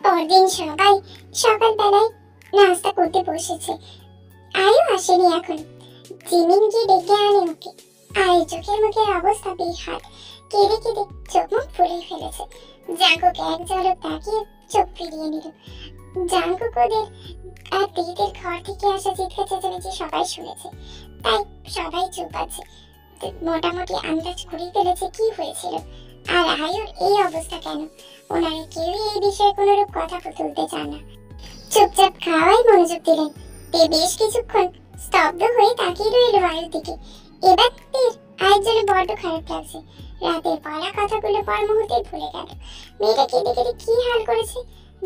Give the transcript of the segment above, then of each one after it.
পরদিন সবাই সকালবেলায় নাস্তা করতে বসেছে। আয়ু আসেনি এখন। জিমিন গিয়ে ডেকে আনে ওকে। আয়ের চোখের মুখের অবস্থা বেহাল, কেঁদে কেঁদে চোখ মুখ ফুলে ফেলেছে। জাঙ্কুক এক ঝলক তাকিয়ে চোখ ফিরিয়ে নিল। জাঙ্কুক ওদের আর তেদের ঘর থেকে আসা চিৎকার চেঁচামেচি সবাই শুনেছে, তাই সবাই চুপ আছে। মোটামুটি আন্দাজ করে ফেলেছে কি হয়েছিল আর আয়ুর এই অবস্থা কেন। ওনারা কেউই এই বিষয়ে কোনোরূপ কথা তুলতে চান না, চুপচাপ খাওয়াই মনোযোগ দিলেন। তে বেশ কিছুক্ষণ স্তব্ধ হয়ে তাকিয়ে রইল আয়ুর দিকে। এবার তের আয়ের জন্য বড্ড খারাপ লাগছে। রাতের বলা কথাগুলো পর মুহূর্তে ভুলে গেল। মেয়েটা কেঁদে কেঁদে কি হাল করেছে।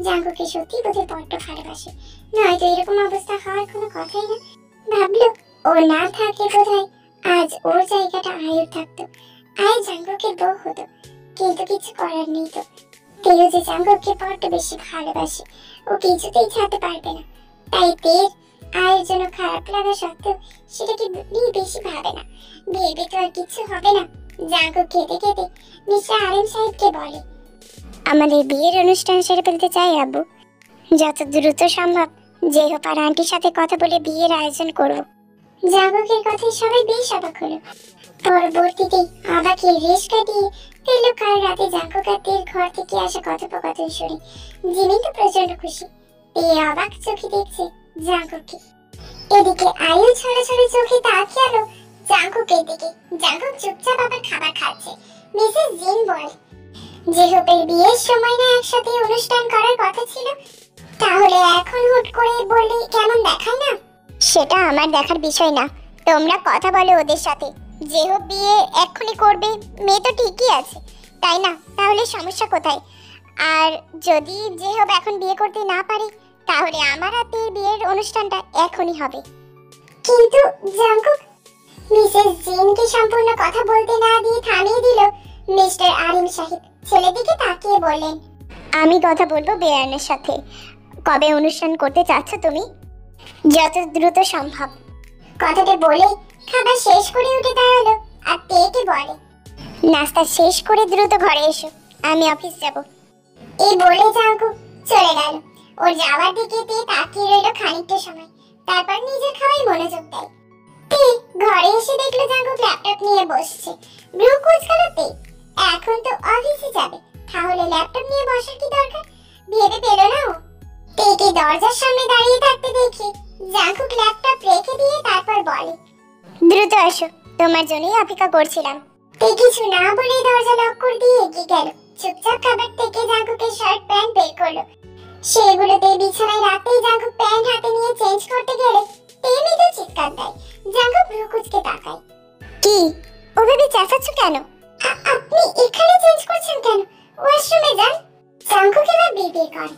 জাঙ্কুকে সত্যি বোধহয় বড্ড ভালোবাসে, নয়তো এরকম অবস্থা হওয়ার কোনো কথাই না। ভাবলো ও না থাকলে বোধহয় আজ ওর জায়গাটা আয়ুর থাকতো, আয় জাঙ্কুকের বউ হতো। কিন্তু কিছু করার নেই তো। তেও যে জাঙ্কুককে বড্ড বেশি ভালোবাসে, ও কিছুতেই ছাড়তে পারবে না। তাই তের আয়ের জন্য খারাপ লাগা সত্ত্বেও সেটাকে নিয়ে বেশি ভাবে না। ভেবে তো আর কিছু হবে না। জাঙ্কুক কেঁদে কেঁদে মিস্টার আরেম সাহেবকে বলে, আমাদের বিয়ের অনুষ্ঠান সেরে ফেলতে চাই আব্বু। যত দ্রুত সম্ভব জেহপ আর আন্টির সাথে কথা বলে বিয়ের আয়োজন করব। জাঙ্কুকের কথায় সবাই বেশ অবাক হলো। পরবর্তীতে অবাকের রেশ কাটিয়ে তেল কাল রাতে জাঙ্কুক আর তের ঘর থেকে আসা কথোপকথন শুনে জিমিন তো প্রচন্ড খুশি। তে অবাক চোখে দেখছে জাঙ্কুককে। এদিকে আয়ু ছড়া ছড়া চোখে তাকিয়ে আলো জাঙ্কুকের দিকে। জাঙ্কুক চুপচাপ আবার খাবার খাচ্ছে। মিসেস জিন বলে, জেহপের বিয়ের সময় না একসাথে অনুষ্ঠান করার কথা ছিল, তাহলে এখন হুট করে বললে কেমন দেখায় না? সেটা আমার দেখার বিষয় না, তোমরা কথা বলো ওদের সাথে। জেহপ বিয়ে এক্ষুনি করবে, মেয়ে তো ঠিকই আছে, তাই না? তাহলে সমস্যা কোথায়? আর যদি জেহপ এখন বিয়ে করতে না পারে, তাহলে আমার হাতে বিয়ের অনুষ্ঠানটা এখনই হবে। কিন্তু জাঙ্কুক, মিসেস জিনকে সম্পূর্ণ কথা বলতে না দিয়ে থামিয়ে দিল মিস্টার আরিম সাহেব। ছেলেদিকে তাকিয়ে বললেন, আমি কথা বলবো বেয়ানের সাথে। কবে অনুষ্ঠান করতে চাচ্ছ তুমি? যত দ্রুত সম্ভব। কথাটা বলে খাবার শেষ করে উঠে দাঁড়ালো আর তেকে বলে, নাস্তা শেষ করে দ্রুত ঘরে এসো, আমি অফিস যাব। এই বলে জাঙ্কুক চলে গেল। ওর যাওয়ার দিকে তে তাকিয়ে রইল খানিকটা সময়, তারপর নিজের খাওয়াই মনোযোগ দেয়। তে ঘরে এসে দেখলো জাঙ্কুক ল্যাপটপ নিয়ে বসছে। ব্রু কুচকালো তে, এখন তো অফিসে যাবে, তাহলে ল্যাপটপ নিয়ে বসার কি দরকার? ভেবে পেল না ও। তেকে দরজার সামনে দাঁড়িয়ে থাকতে দেখে জাঙ্কুক ল্যাপটপ রেখে দিয়ে তারপর বলে, দ্রুত আসো, তোমার জন্যই অপেক্ষা করছিলাম। তে কিছু না বলে দরজা লক করে দিয়ে এগিয়ে গেল। চুপচাপ খাবার থেকে জাঙ্কুকের শার্ট প্যান্ট বের করলো। সেগুলোতে বিছানায় রাখতেই জাঙ্কুক প্যান্ট হাতে নিয়ে চেঞ্জ করতে গেলে তে মৃদু চিৎকার দেয়। জাঙ্কুক ভ্রু কুঁচকে তাকায়। কি ওভাবে চেঁচাচ্ছ কেন? আপনি এখানে চেঞ্জ করছেন কেন? ওয়াশরুমে যান। জাঙ্কুক এবার বিড়বিড় করে,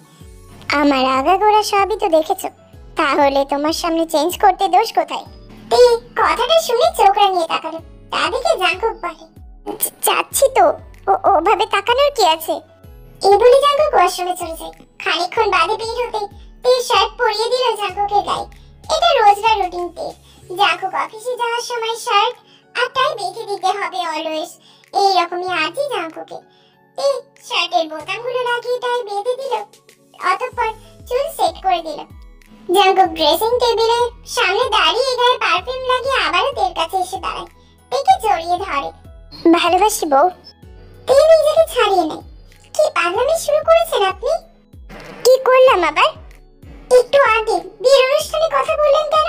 আমার আগাগোড়া সবই তো দেখেছো, তাহলে তোমার সামনে চেঞ্জ করতে দোষ কোথায়? তে কথাটা শুনে চোখ রাঙিয়ে তাকালো। তা দেখে জাঙ্কুক বলে, যাচ্ছি তো, ওভাবে তাকানোর কি আছে? এই বলে জাঙ্কুক ওয়াশরুমে চলে যায়। খানিকক্ষণ বাদে বের হতে তে শার্ট পরিয়ে দিল জাঙ্কুকের গায়ে। এটা রোজকার রুটিন তে। জাঙ্কুক অফিসে যাওয়ার সময় শার্ট আর টাই বেঁধে দিতে হবে অলওয়েজ, এইরকমই আজই জাঙ্কুকে। তে শার্টের বোতামগুলো লাগিয়ে টাই বেঁধে দিল, অতঃপর চুল সেট করে দিল। জাঙ্কুক ড্রেসিং টেবিলের সামনে দাঁড়িয়ে গায়ে পারফিউম লাগিয়ে আবারও তের কাছে এসে দাঁড়ায়। তেকে জড়িয়ে ধরে, ভালোবাসি বউ। তে নিজেকে ছাড়িয়ে নেয়। কি পাগলামি শুরু করেছেন আপনি? কি করলাম আবার? একটু আগে বিয়ের অনুষ্ঠানে কথা বললেন কেন?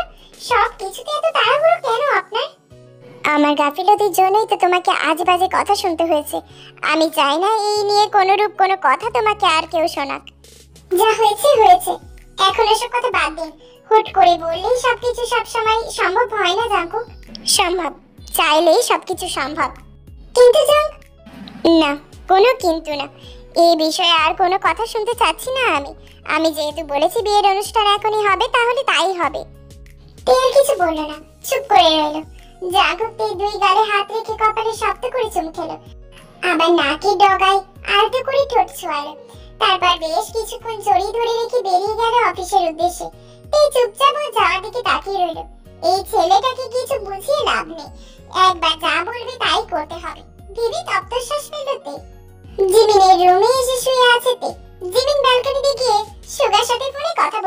সব কিছুতে এত তাড়াহুড়ো কেন আপনার? আমার গাফিলতির জন্যই তো তোমাকে আজে বাজে কথা শুনতে হয়েছে। আমি চাই না এই নিয়ে কোনোরূপ কোনো কথা তোমাকে আর কেউ শোনাক। যা হয়েছে হয়েছে, এখন এসব কথা বাদ দিন। হুট করে বললেই সবকিছু সবসময় সম্ভব হয় না জাঙ্কুক। সম্ভব, চাইলেই সবকিছু সম্ভব। কিন্তু না, কোনো কিন্তু না। এই বিষয়ে আর কোনো কথা শুনতে চাচ্ছি না আমি যেহেতু বলেছি বিয়ের অনুষ্ঠান এখনই হবে, তাহলে তাই হবে। তে আর কিছু বলল না, চুপ করে রইল। জাঙ্কুক তে দুই গালে হাত রেখে কপালে শক্ত করে চুমু খেলো, আবার নাকের ডগায় আলতো করে ঠোঁট ছোঁয়ালো। তারপর বেশ কিছুক্ষণ জড়িয়ে ধরে রেখে বেরিয়ে গেল অফিসের উদ্দেশ্যে। তে চুপচাপ ও যাওয়ার দিকে তাকিয়ে রইল। এই ছেলেটাকে কিছু বুঝিয়ে লাভ নেই, একবার যা বলবে তাই করতে হবে ভেবে তপ্তশ্বাস ফেলল তে। জিমিনের রুমে এসে শুয়ে আছে তে। জিমিন ব্যালকনি দিয়ে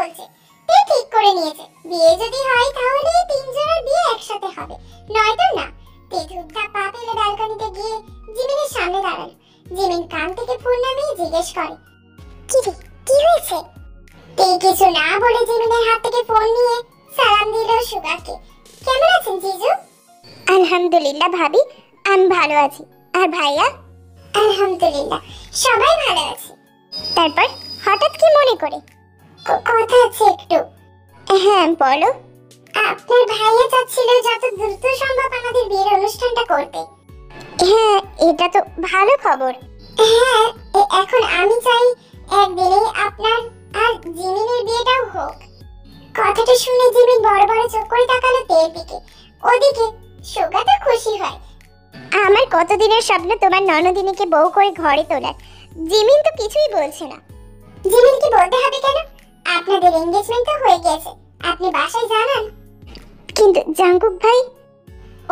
বলছে। তে ঠিক করে নিয়েছে বিয়ে যদি হয় তাহলে তিনজনের বিয়ে একসাথে হবে, নয়তো না। তে ধুপধাপ পা ফেলে ব্যালকনিতে গিয়ে জিমিনের সামনে দাঁড়ালো। জিমিন কান থেকে ফোন নামিয়ে জিজ্ঞেস করে, কি রে, কি হয়েছে? তে কিছু না বলে জিমিনের হাত থেকে ফোন নিয়ে সালাম দিল সুগাকে। কেমন আছেন জিজু? আলহামদুলিল্লাহ ভাবি, আমি ভালো আছি। আর ভাইয়া? আলহামদুলিল্লাহ, সবাই ভালো আছে। তারপর হঠাৎ কি মনে করে? কথা আছে একটু। হ্যাঁ বলো। আপনার ভাইয়া চাচ্ছিল যত দ্রুত সম্ভব আমাদের বিয়ের অনুষ্ঠানটা করতে। হ্যাঁ, এটা তো ভালো খবর। হ্যাঁ, এখন আমি চাই একদিনেই আপনার আর জিমিনের বিয়েটাও হোক। কথাটা শুনে জিমিন বড় বড় চোখ করে তাকালো তের দিকে। ওদিকে সুগা তো খুশি হয়। আমার কতদিনের স্বপ্ন তোমার ননদিনীকে বউ করে ঘরে তোলার। জিমিন তো কিছুই বলছে না। জিমিন কি বলতে হবে কেন? আপনাদের এনগেজমেন্ট তো হয়ে গেছে, আপনি বাসায় জানান। কিন্তু জাঙ্কুক ভাই,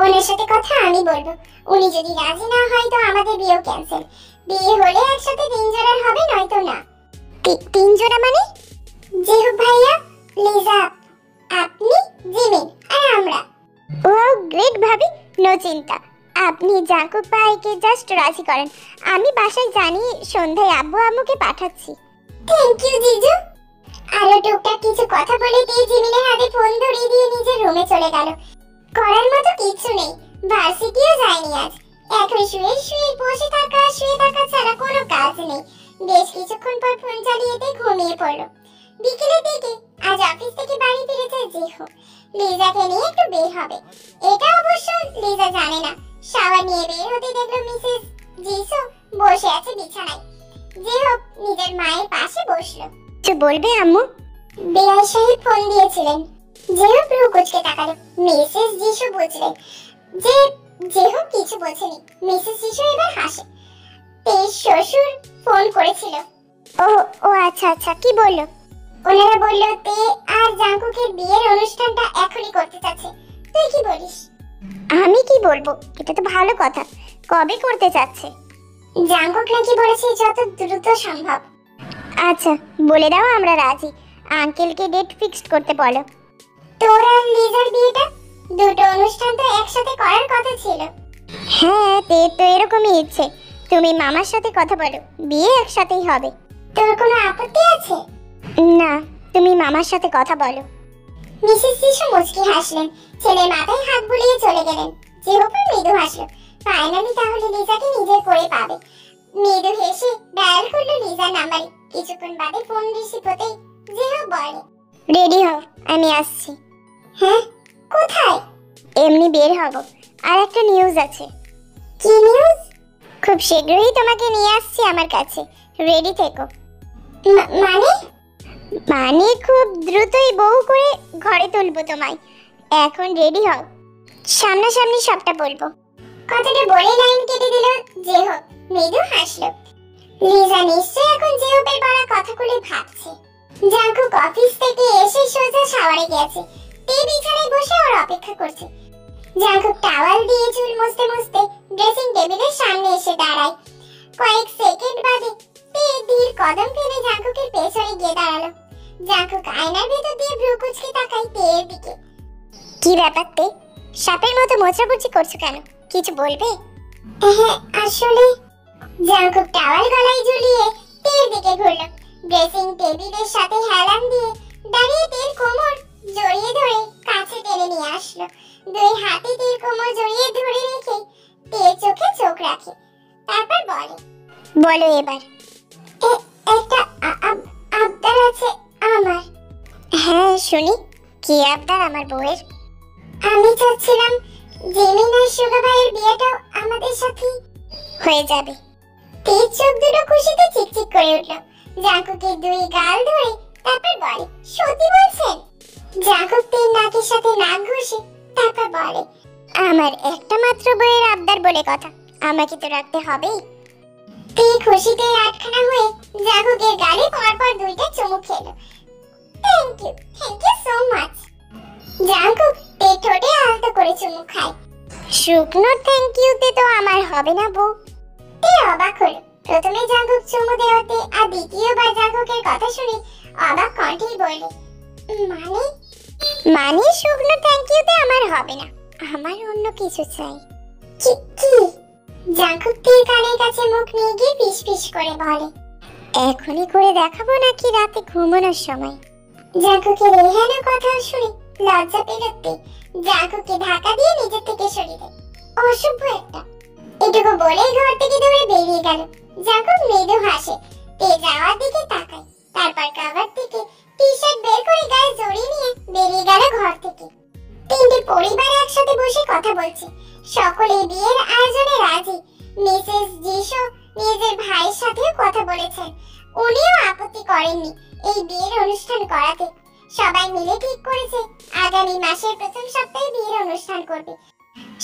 ওনার সাথে কথা আমি বলবো। উনি যদি রাজি না হয় তো আমাদের বিয়েও ক্যান্সেল। বিয়ে হলে একসাথে তিনজনের হবে, নয়তো না। তিনজনা মানে? জিহুক ভাইয়া, লিজা, আপনি, জিমিন আর আমরা। ও গ্রেট ভাবি, নো চিন্তা। আপনি জাঙ্কুক ভাইকে জাস্ট রাজি করেন, আমি বাসায় জানিয়ে সন্ধ্যায় আব্বু আম্মুকে পাঠাচ্ছি। থ্যাংক ইউ জিজু। আরো টুকটাক কিছু কথা বলে দিয়ে জিমিনের হাতে ফোন ধরিয়ে দিয়ে নিজের রুমে চলে গেল। করার মতো কিছু নেই, ভার্সিটিও যায়নি আজ। এখন শুয়ে শুয়ে বসে থাকা, শুয়ে থাকা ছাড়া কোনো কাজ নেই। বেশ কিছুক্ষণ পর ফোন চালিয়ে দিয়ে ঘুমিয়ে পড়লো। বিকেলের দিকে আজ অফিস থেকে বাড়ি ফিরেছে জিহু। লিজাকে নিয়ে একটু বের হবে, এটা অবশ্য লিজা জানে না। শাওয়ার নিয়ে বের হতে দেখলো মিসেস জিসু বসে আছে বিছানায়। জিহু নিজের মায়ের পাশে বসলো। কিছু বলবে আম্মু? বেয়াই সাহেব ফোন দিয়েছিলেন। জিহু পুরো কুচকে তাকালো। মিসেস জিসু বুঝলেন যে জিহু কিছু বলছেনি। মিসেস জিসু এবার হাসে। তেজ শ্বশুর ফোন করেছিল। ও ও আচ্ছা আচ্ছা, কি বললো? ওনারা বললো তে আর জাঙ্কুকের বিয়ের অনুষ্ঠানটা এখনই করতে চাচ্ছে। তুই কি বলিস? আমি কি বলবো, এটা তো ভালো কথা। কবে করতে চাচ্ছে? জাঙ্কুক নাকি বলেছে যত দ্রুত সম্ভব। আচ্ছা বলে দাও, আমরা রাজি। আঙ্কেলকে ডেট ফিক্সড করতে বলো। তোর আর লিজার বিয়েটা, দুটো অনুষ্ঠান তো একসাথে করার কথা ছিল। হ্যাঁ, তে তো এরকমই ইচ্ছে। তুমি মামার সাথে কথা বলো, বিয়ে একসাথেই হবে। তোর কোনো আপত্তি আছে? না, তুমি মামার সাথে কথা বলো। মিসেস জিসু মুচকি হাসলেন। ছেলের মাথায় হাত বুলিয়ে চলে গেলেন। জিহুকে মৃদু হাসলো। ফাইনালি তাহলে লিজাকে নিজের করে পাবে। মৃদু হেসে ডায়াল করলো লিজার নাম্বারে। কিছুক্ষণ বাদে ফোন রিসিভ হতেই জিহু বলে, রেডি হও, আমি আসছি। হ্যাঁ, কোথায়? এমনি বের হব। আর একটা নিউজ আছে। কি নিউজ? খুব শীঘ্রই তোমাকে নিয়ে আসছি আমার কাছে, রেডি থেকো। মানে খুব দ্রুতই বউ করে ঘরে তুলবো তোমায়। এখন রেডি হও, সামনাসামনি সবটা বলবো। কথাটা বলে লাইন কেটে দিল জেহো। মৃদু হাসলো। লিজা নিশ্চয়ই এখন জেহোপের বলা কথাগুলি ভাবছে। জাঙ্কুক অফিস থেকে এসে সোজা শাওয়ারে গেছে। তে বিছানায় বসে ওর অপেক্ষা করছে। জাঙ্কুক টাওয়াল দিয়ে চুল মুছতে মুছতে ড্রেসিং টেবিলের সামনে এসে দাঁড়ায়। কয়েক সেকেন্ড বাদে তে ধীর কদম ফেলে জাঙ্কুকের পেছনে গিয়ে দাঁড়ালো। জাঙ্কুক আয়নার ভেতর দিয়ে ভ্রু কুঁচকে তাকায় তের দিকে। কি ব্যাপার তে, সাপের মতো মোছামুছি করছো কেন? কিছু বলবে? হ্যাঁ আসলে। জাঙ্কুক টাওয়াল গলায় ঝুলিয়ে তের দিকে ঘুরলো। ড্রেসিং টেবিলের সাথে হেলান দিয়ে দাঁড়িয়ে তের কোমর জড়িয়ে ধরে কাছে টেনে নিয়ে আসলো। দুই হাতে তের কোমর জড়িয়ে ধরে রেখে তের চোখে চোখ রাখে। তারপর বলে, বলো এবার। একটা আবদার আছে আমার। হ্যাঁ শুনি, কি আবদার আমার বউয়ের? আমি চাচ্ছিলাম জিমিন আর সুগা ভাইয়ের বিয়েটাও আমাদের সাথে হয়ে যাবে। তেজ চোখ দুটো খুশিতে চিকচিক করে উঠল। জাঙ্কুকের দুই গাল ধরে তারপর বলে, সত্যি বলছেন? জাঙ্কুক তের নাকের সাথে নাক ঘষে তারপর বলে, আমার একটা মাত্র বউয়ের আবদার বলে কথা, আমাকে তো রাখতে হবেই। তে খুশিতে আটখানা হয়ে জাঙ্কুকের গালে পরপর দুইটা চুমু খেলো। Thank you so much. Jungkook তে ঠোঁটে আলতো করে চুমু খায়। শুকনো থ্যাংক ইউতে তো আমার হবে না বউ। তে অবাক হলো। প্রথমে জাঙ্কুক চুমু দেওয়াতে আর দ্বিতীয়বার জাঙ্কুকের কথা শুনে অবাক কণ্ঠেই বলল, মানে? মানে শুকনো থ্যাংক ইউতে আমার হবে না, আমার অন্য কিছু চাই। কি কি? জাঙ্কুক তীর কানের কাছে মুখ নিয়ে গিয়ে ফিসফিস করে বলে, এখনই করে দেখাবো নাকি রাতে ঘুমানোর সময়? জাঙ্কুকের এহেন কথা শুনে লজ্জা পেরোতে জাঙ্কুককে ধাক্কা দিয়ে নিজের থেকে সরিয়ে দেয়। অসভ্য একটা। এটুকু বলেই ঘর থেকে দৌড়ে বেরিয়ে গেল। জাঙ্কুক মৃদু হাসে, তে যাওয়ার দিকে তাকায়, তারপর কভার থেকে টি শার্ট বের করে গায়ে জড়িয়ে নিয়ে বেরিয়ে গেল ঘর থেকে। তিনটি পরিবার একসাথে বসে কথা বলছে, সকলে বিয়ের আয়োজনে রাজি। মিসেস জিশো নিজের ভাইয়ের সাথেও কথা বলেছেন, উনিও আপত্তি করেননি এই বিয়ের অনুষ্ঠান করাতে। সবাই মিলে ঠিক করেছে আগামী মাসের প্রথম সপ্তাহে বিয়ের অনুষ্ঠান করবে।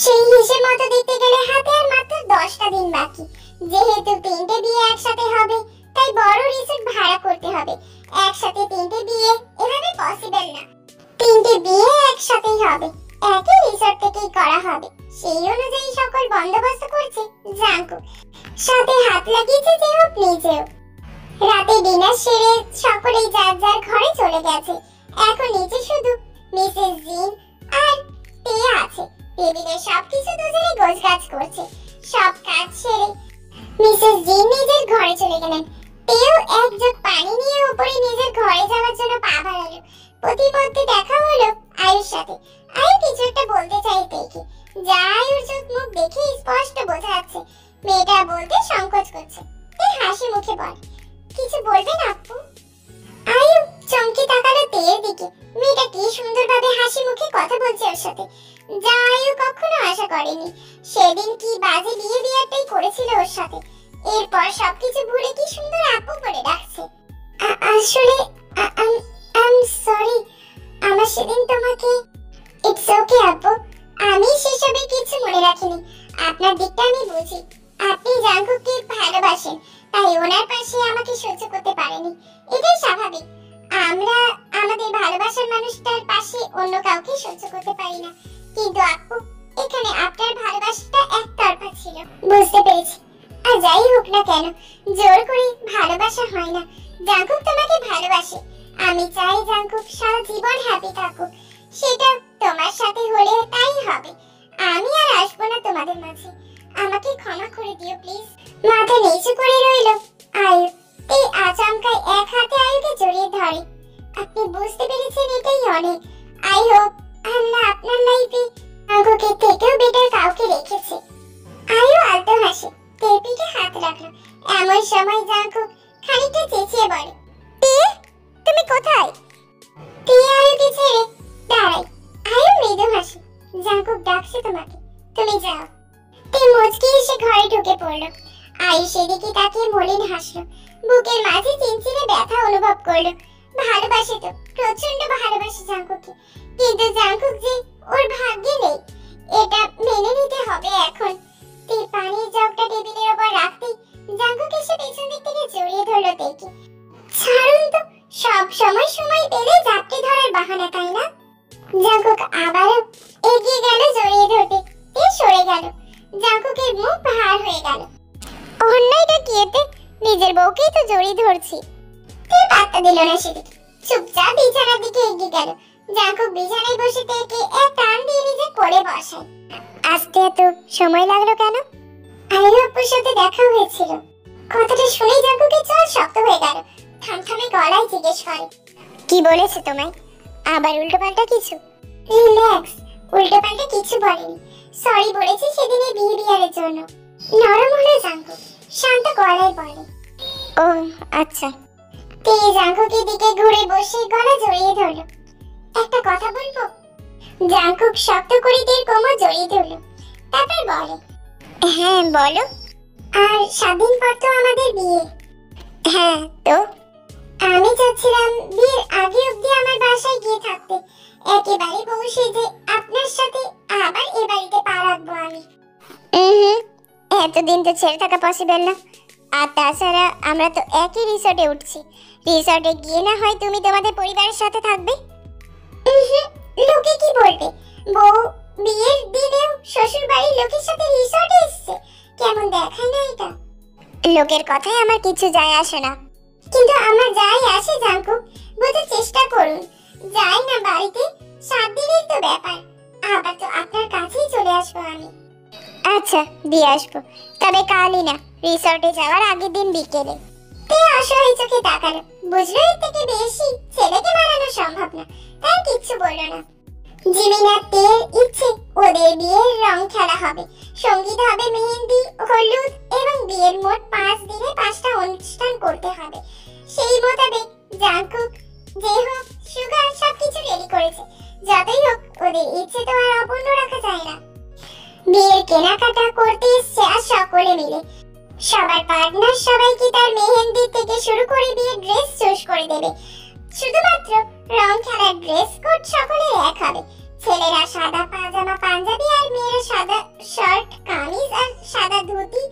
সেই হিসেব মতো দেখতে গেলে হাতে আর মাত্র 10টা দিন বাকি। যেহেতু তিনটে বিয়ে একসাথে হবে, তাই বড় রিসোর্ট ভাড়া করতে হবে। একসাথে তিনটে বিয়ে এভাবে পসিবল না। তিনটে বিয়ে একসাথেই হবে, একই রিসোর্ট থেকেই করা হবে। সেই অনুযায়ী সকল বন্দোবস্ত করছে জাঙ্কুক, সাথে হাত লাগিয়েছে যে হোক নিজেও। রাতে ডিনার সেরে সকলেই যার যার ঘরে চলে গেছে। এখন নিচে শুধু মিসেস জিন আর টিয়া আছে। টেবিলের সবকিছু দুজনে গোছগাছ করছে। সব কাজ সেরে মিসেস জিন নিজের ঘরে চলে গেলেন। টিয়াও এক জগ পানি নিয়ে উপরে নিজের ঘরে যাওয়ার জন্য পা বাড়ালো। প্রতিমধ্যে দেখা হলো আয়ুর সাথে। আয়ু কিছু একটা বলতে চাই দেখি, যা আয়ুর চোখ মুখ দেখে স্পষ্ট বোঝা যাচ্ছে মেয়েটা বলতে সংকোচ করছে। হাসি মুখে বলে, কিছু বলবেন আপু? আয়ু চমকে তাকালো তেয়ের দিকে। মেয়েটা কি সুন্দরভাবে হাসি মুখে কথা বলছে ওর সাথে, যা আয়ু কখনো আশা করেনি। সেদিন কি বাজে বিহেভিয়ারটাই করেছিল ওর সাথে, এরপর সবকিছু ভুলে কি সুন্দর আপু বলে ডাকছে। আসলে আই সরি, আমার সেদিন তোমাকে। ইটস ওকে আপু, আমি সেসবে কিছু মনে রাখিনি। আপনার দিকটা আমি বুঝি। আপনি জাঙ্কুককে ভালোবাসেন, তাই ওনার পাশে আমাকে সহ্য করতে পারেনি, এটাই স্বাভাবিক। আমরা আমাদের ভালোবাসার মানুষটার পাশে অন্য কাউকে সহ্য করতে পারি না। কিন্তু আপু, এখানে আপনার ভালোবাসাটা একতরফা ছিল, বুঝতে পেরেছি। আর যাই হোক না কেন, জোর করে ভালোবাসা হয় না। জাঙ্কুক তোমাকে ভালোবাসে। আমি চাই জাঙ্কুক সারা জীবন হ্যাপি থাকুক। সেটা তোমার সাথে হলে তাই হবে। আমি আর আসবো না তোমাদের মাঝে। আমাকে ক্ষমা করে দিও প্লিজ। মাথা নিচু করে রইল আয়ু। এই আচমকায় এক হাতে আয়ুকে জড়িয়ে ধরে। আপনি বুঝতে পেরেছেন, এটাই অনেক। আই হোপ আল্লাহ আপনার লাইফে জাঙ্কুকের থেকেও বেটার কাউকে রেখেছে। আয়ু আলতো হাসে, তের পিঠে হাত রাখলো। এমন সময় জাঙ্কুক খানিকটা চেঁচিয়ে বলে, তুমি কোথায়? আয়ুকে ছেড়ে দাঁড়াই। আয়ু মৃদু হাসে, জাঙ্কুক ডাকছে তোমাকে, তুমি যাও। মুচকি এসে ঘরে ঢুকে পড়লো। আয়ু সেদিকে তাকিয়ে মলিন হাসলো। বুকের মাঝে চিনচিনে ব্যথা অনুভব করলো। ভালোবাসে তো, প্রচন্ড ভালোবাসে জাঙ্কুককে, কিন্তু জাঙ্কুক যে ওর ভাগ্যে নেই, এটা মেনে নিতে হবে এখন। পানির জগটা টেবিলের উপর রাখতেই জাঙ্কুক এসে পেছন দিক থেকে জড়িয়ে ধরলো তেকে। ছাড়ুন তো, সব সময় পেলে জাপটে ধরার বাহানা, তাই না? জাঙ্কুক আবারও এগিয়ে গেল জড়িয়ে ধরতে। সরে গেল। জাঙ্কুকের মুখ ভার হয়ে গেল। অন্যায়টা কি এতে? নিজের বউকেই তো জড়িয়ে ধরছি। পাত্তা দিল না সেদিকে, চুপচাপ বিছানার দিকে এগিয়ে গেল। জাঙ্কুক বিছানায় বসে থেকে এক টান দিয়ে নিজে কোলে বসায়। আসতে এত সময় লাগলো কেন? আয়ু আপুর সাথে দেখা হয়েছিল। কথাটা শুনেই জাঙ্কুকের চোখ শক্ত হয়ে গেল। থামথামে গলায় জিজ্ঞেস করে, কি বলেছে তোমায়? আবার উল্টোপাল্টা কিছু? রিল্যাক্স, উল্টোপাল্টা কিছু বলেনি। সরি বলেছি সেদিনের বিহেভিয়ারের জন্য। নরম হলো জাঙ্কুক, শান্ত গলায় বলে, ও আচ্ছা। জাঙ্কুকের দিকে ঘুরে বসে গলা জড়িয়ে ধরলো। একটা কথা বলবো? জাঙ্কুক শক্ত করে তের কোমর জড়িয়ে ধরলো। তারপর বলে, হ্যাঁ বলো। আর 7 দিন পর তো আমাদের বিয়ে। হ্যাঁ তো? আমি চাচ্ছিলাম বিয়ের আগে অবধি আমার বাসায় গিয়ে থাকতে, একেবারে বউ সেজে আপনার সাথে আবার এ বাড়িতে পা রাখবো আমি। এতদিন তো ছেড়ে থাকা পসিবল না। আর তাছাড়া আমরা তো একই রিসর্টে উঠছি। রিসর্টে গিয়ে না হয় তুমি তোমাদের পরিবারের সাথে থাকবে। লোকে কি বলবে? বউ বিয়ের দিনেও শ্বশুর বাড়ির লোকের সাথে রিসর্টে এসেছে, কেমন দেখায় না এটা? লোকের কথায় আমার কিছু যায় আসে না। কিন্তু আমার যাই আসে জাঙ্কুক, আচ্ছা দিয়ে আসবো, তবে কালই না, রিসর্টে যাওয়ার আগের দিন বিকেলে। তে অসহায় চোখে তাকালো, বুঝলো এর থেকে বেশি ছেলেকে মানানো সম্ভব না, তাই কিচ্ছু বললো না। জিমিন আর তের ইচ্ছে ওদের বিয়ের রং খেলা হবে, সঙ্গীত হবে, মেহেন্দি, হলুদ এবং বিয়ের মোট 5 দিনে 5টা অনুষ্ঠান করতে হবে। সেই মোতাবেক জাংকুক, জেহোক, সুগার সবকিছু রেডি করেছে। যতই হোক ওদের ইচ্ছে তো আর অপূর্ণ রাখা যায় না। বিয়ের কেনাকাটা করতে এসছে আর সকলে মিলে। সবার পার্টনার সবাইকে তার মেহেন্দি থেকে শুরু করে বিয়ের ড্রেস চুজ করে দেবে। শুধুমাত্র রং খেলার ড্রেস কোড সকলের এক হবে। ছেলেরা সাদা পাজামা পাঞ্জাবি আর মেয়েরা সাদা শার্ট কামিজ আর সাদা ধুতি,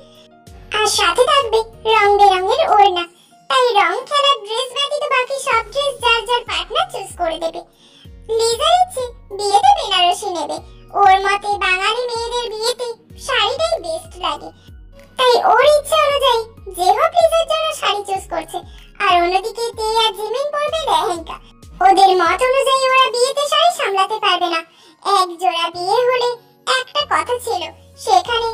আর সাথে থাকবে রং বেরঙের ওড়না। তাই রং খেলার ড্রেস ব্যতীত বাকি সব ড্রেস যার যার পার্টনার চুজ করে দেবে। লিজার ইচ্ছে বিয়েতে বেনারসি নেবে। ওর মতে বাঙালি মেয়েদের বিয়েতে শাড়িটাই বেস্ট লাগে, তাই ওর ইচ্ছে অনুযায়ী জেহোক লিজার জন্য শাড়ি চুজ করছে। আর অন্যদিকে তে আর জিমিন পরবে লেহেঙ্গা। ওদের মত অনুযায়ী ওরা বিয়েতে শাড়ি সামলাতে পারবে না। এক জোড়া বিয়ে হলে একটা কথা ছিল, সেখানে